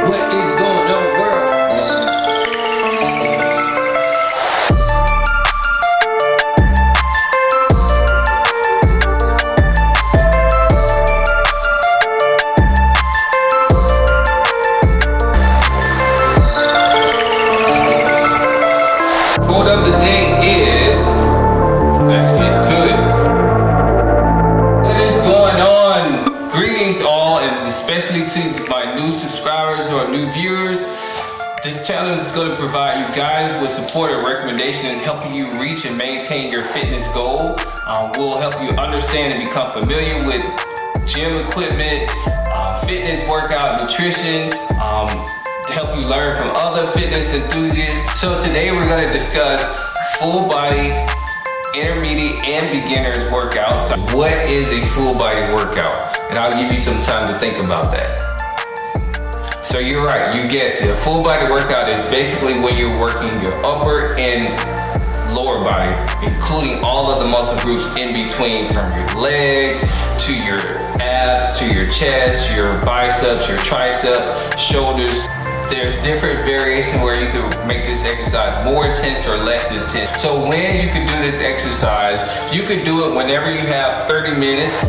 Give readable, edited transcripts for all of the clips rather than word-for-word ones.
What is going on, world? Quote of the day is, let's get to it. What is going on? Greetings all, and especially to my new subscribers or new viewers. This channel is going to provide you guys with support and recommendation and help you reach and maintain your fitness goal. We'll help you understand and become familiar with gym equipment, fitness, workout, nutrition, to help you learn from other fitness enthusiasts. So today we're going to discuss full body, intermediate, and beginners workouts. What is a full body workout? And I'll give you some time to think about that. So you're right, you guessed it. A full body workout is basically when you're working your upper and lower body, including all of the muscle groups in between, from your legs to your abs to your chest, your biceps, your triceps, shoulders. There's different variations where you can make this exercise more intense or less intense. So when you can do this exercise, you can do it whenever you have 30 minutes,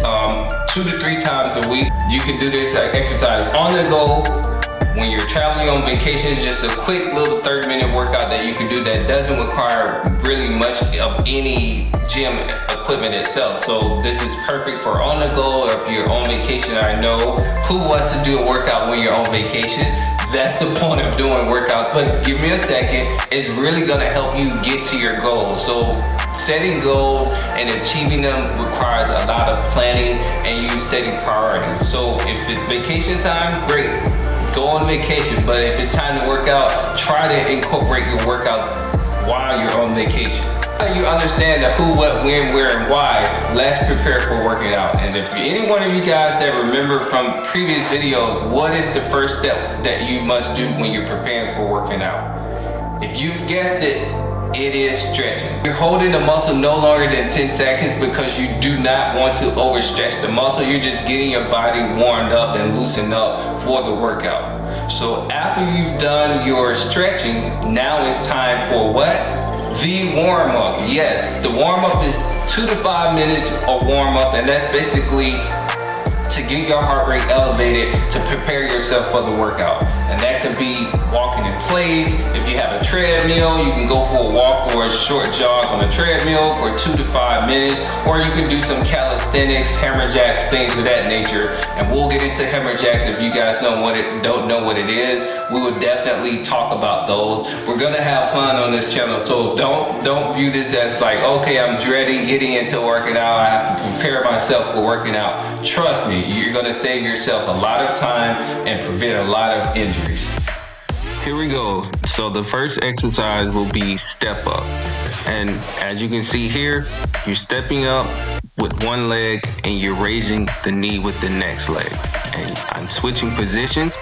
2 to 3 times a week. You can do this exercise on the go. When you're traveling on vacation, it's just a quick little 30-minute workout that you can do that doesn't require really much of any gym equipment itself. So this is perfect for on the go, or if you're on vacation. I know who wants to do a workout when you're on vacation. That's the point of doing workouts, but give me a second. It's really gonna help you get to your goals. So setting goals and achieving them requires a lot of planning and you setting priorities. So if it's vacation time, great. Go on vacation, but if it's time to work out, try to incorporate your workouts while you're on vacation. You understand the who, what, when, where, and why. Let's prepare for working out. And if any one of you guys that remember from previous videos, what is the first step that you must do when you're preparing for working out? If you've guessed it, it is stretching. You're holding the muscle no longer than 10 seconds because you do not want to overstretch the muscle. You're just getting your body warmed up and loosened up for the workout. So after you've done your stretching, now it's time for what? The warm-up. Yes, the warm-up is 2 to 5 minutes of warm-up, and that's basically to get your heart rate elevated to prepare yourself for the workout. And that could be walking in place. If you have a treadmill, you can go for a walk or a short jog on a treadmill for 2 to 5 minutes, or you can do some calisthenics, hammer jacks, things of that nature. And we'll get into hammer jacks if you guys don't know what it is. We will definitely talk about those. We're gonna have fun on this channel, so don't view this as like, okay, I'm dreading getting into working out. I have to prepare myself for working out. Trust me, you're gonna save yourself a lot of time and prevent a lot of injuries. Here we go. So the first exercise will be step up. And as you can see here, you're stepping up with one leg and you're raising the knee with the next leg. And I'm switching positions,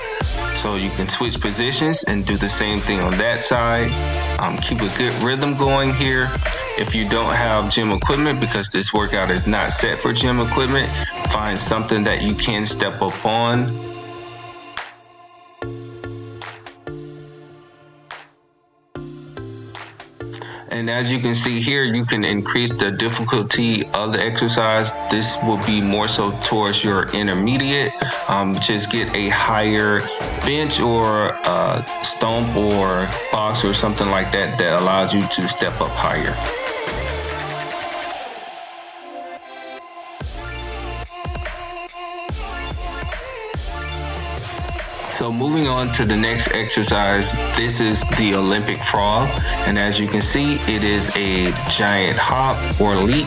so you can switch positions and do the same thing on that side. Keep a good rhythm going here. If you don't have gym equipment, because this workout is not set for gym equipment, find something that you can step up on. And as you can see here, you can increase the difficulty of the exercise. This will be more so towards your intermediate. Just get a higher bench or a stump or box or something like that that allows you to step up higher. So moving on to the next exercise, this is the Olympic frog. And as you can see, it is a giant hop or leap,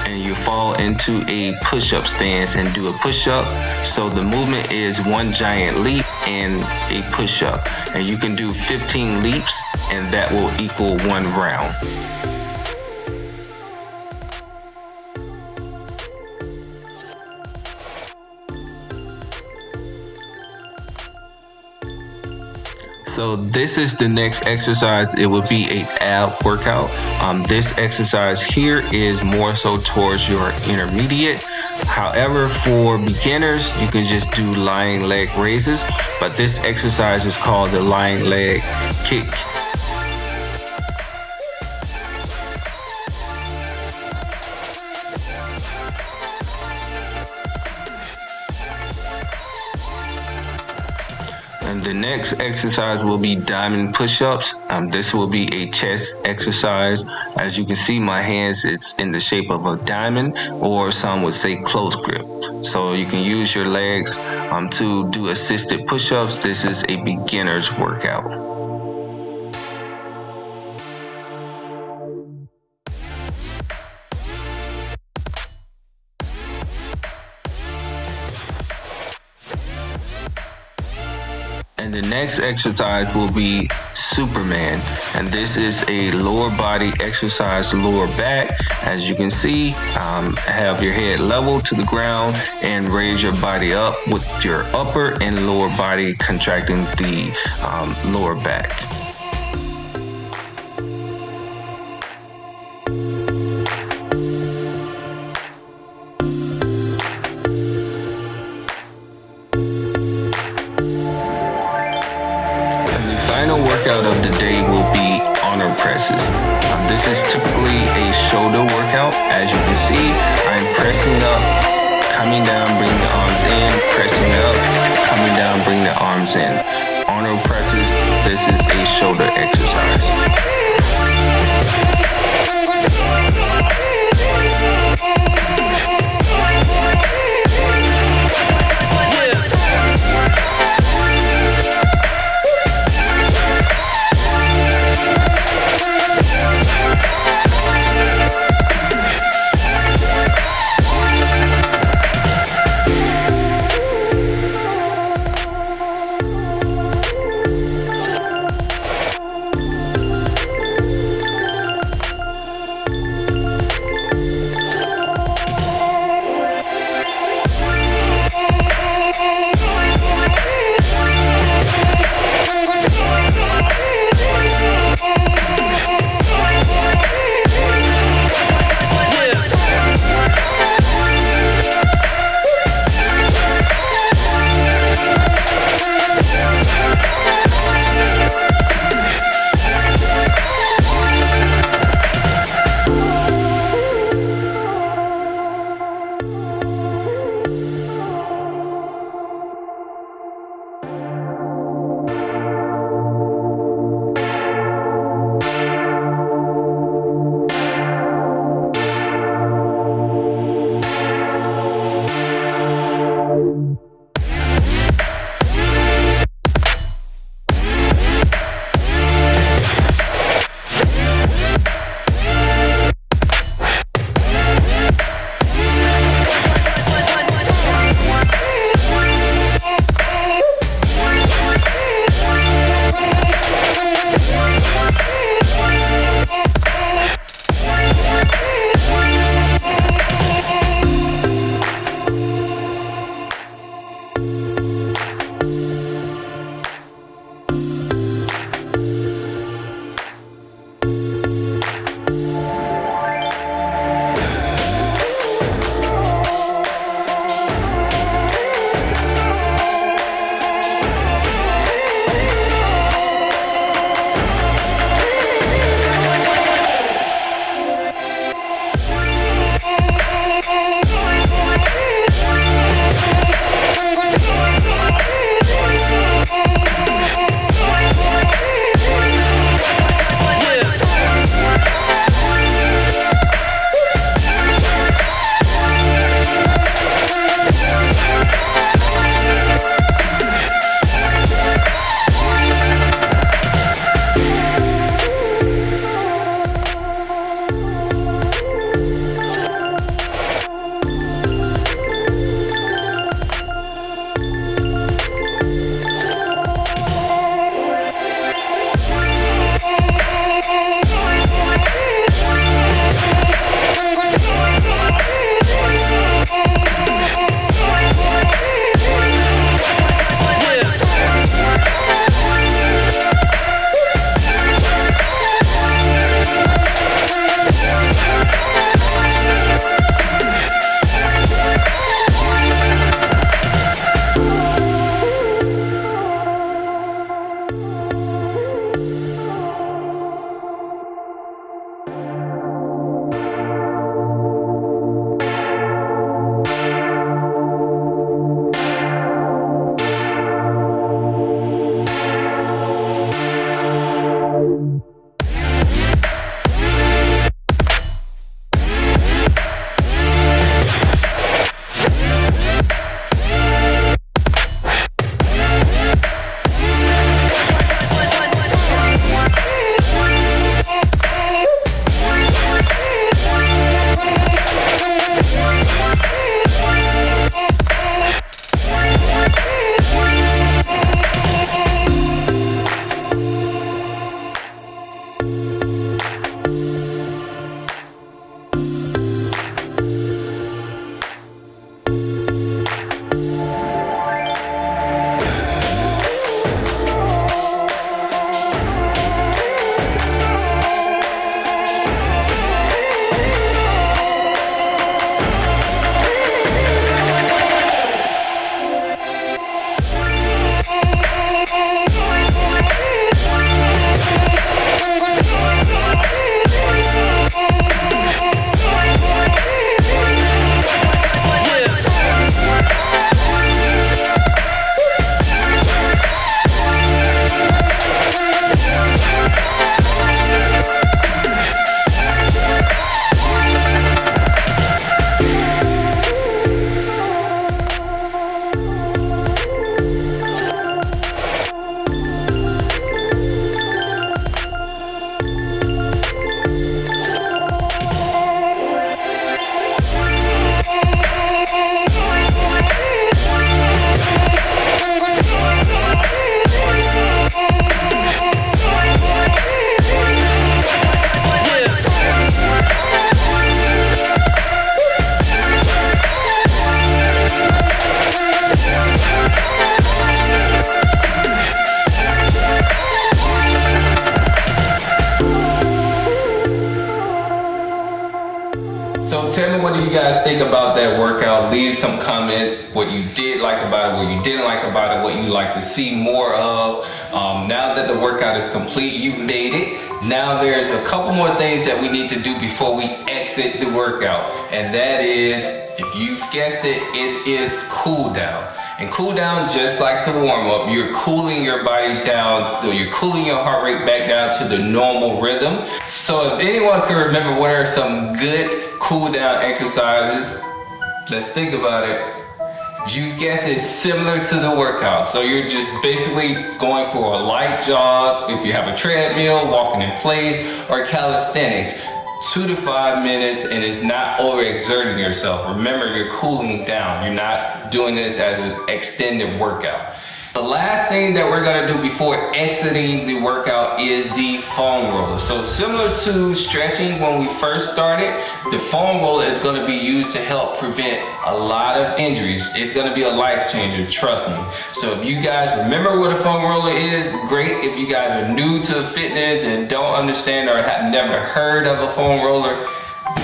and you fall into a push-up stance and do a push-up. So the movement is one giant leap and a push-up. And you can do 15 leaps, and that will equal 1 round. So this is the next exercise. It will be a ab workout. This exercise here is more so towards your intermediate. However, for beginners, you can just do lying leg raises. but this exercise is called the lying leg kick. And the next exercise will be diamond push-ups. This will be a chest exercise. As you can see, my hands, it's in the shape of a diamond, or some would say close grip. So you can use your legs to do assisted push-ups. This is a beginner's workout. And the next exercise will be Superman. And this is a lower body exercise, lower back. As you can see, have your head level to the ground and raise your body up with your upper and lower body contracting the lower back. Final workout of the day will be honor presses. This is typically a shoulder workout. As you can see, I'm pressing up, coming down, bringing the arms in, pressing up, coming down, bringing the arms in. Honor presses, this is a shoulder exercise. workout. Leave some comments, what you did like about it, what you didn't like about it, what you like to see more of. Now that the workout is complete, you've made it. Now there's a couple more things that we need to do before we exit the workout. And that is, if you've guessed it, it is cool down. And cool down is just like the warm up. You're cooling your body down, so you're cooling your heart rate back down to the normal rhythm. So if anyone can remember what are some good cool down exercises, let's think about it. If you've guessed it, similar to the workout. So you're just basically going for a light jog. If you have a treadmill, walking in place, or calisthenics. 2 to 5 minutes, and it's not overexerting yourself. Remember, you're cooling down. You're not doing this as an extended workout. The last thing that we're gonna do before exiting the workout is the foam roller. So similar to stretching when we first started, the foam roller is gonna be used to help prevent a lot of injuries. It's gonna be a life changer, trust me. So if you guys remember what a foam roller is, great. If you guys are new to fitness and don't understand or have never heard of a foam roller,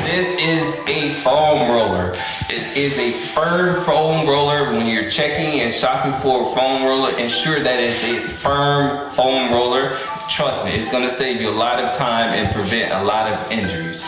this is a foam roller. It is a firm foam roller. When you're checking and shopping for a foam roller, ensure that it's a firm foam roller. Trust me, it's gonna save you a lot of time and prevent a lot of injuries.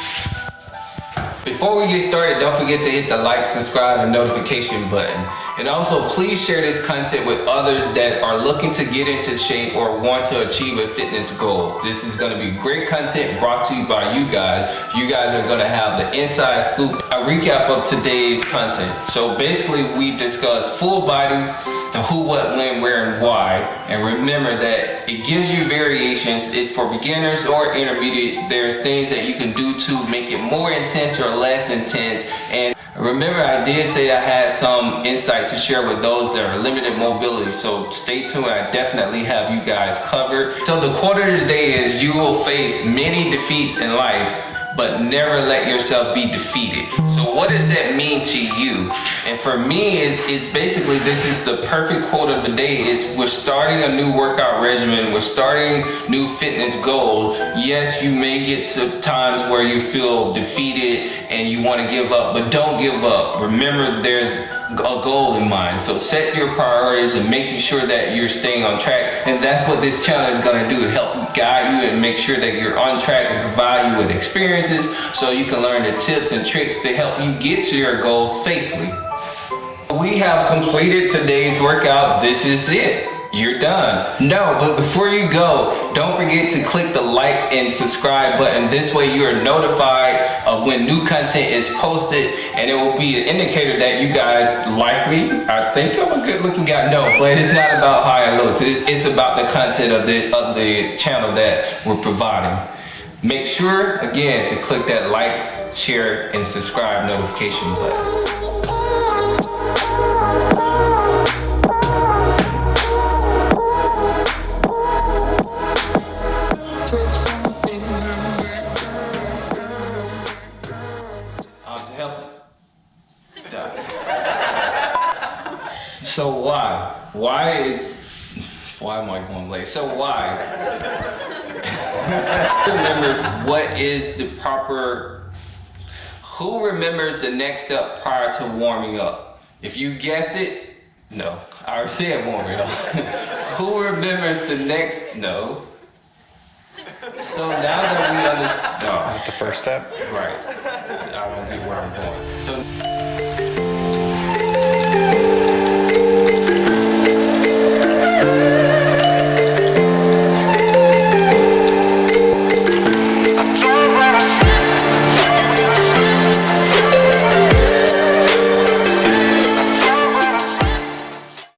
Before we get started, don't forget to hit the like, subscribe, and notification button. And also, please share this content with others that are looking to get into shape or want to achieve a fitness goal. This is gonna be great content brought to you by you guys. You guys are gonna have the inside scoop, a recap of today's content. So basically, we discuss full body, the who, what, when, where, and why. And remember that it gives you variations. It's for beginners or intermediate. There's things that you can do to make it more intense or less intense. And remember, I did say I had some insight to share with those that are limited mobility. So stay tuned. I definitely have you guys covered. So the quote of the day is, you will face many defeats in life, but never let yourself be defeated. So what does that mean to you? And for me, it's basically, this is the perfect quote of the day, is we're starting a new workout regimen, we're starting new fitness goals. Yes, you may get to times where you feel defeated and you want to give up, but don't give up. Remember, there's a goal in mind. So set your priorities and making sure that you're staying on track. And that's what this channel is going to do, to help guide you and make sure that you're on track and provide you with experiences so you can learn the tips and tricks to help you get to your goals safely. We have completed today's workout. This is it. You're done. No, but before you go, don't forget to click the like and subscribe button. This way you are notified of when new content is posted, and it will be an indicator that you guys like me. I think I'm a good looking guy. No, but it's not about how I look. It's about the content of the channel that we're providing. Make sure, again, to click that like, share, and subscribe notification button. So why am I going late? So why? Who remembers the next step prior to warming up? If you guessed it, no. I already said warming up. Who remembers the next, no. So now that we understand, Is it the first step? right. I don't get where I'm going. So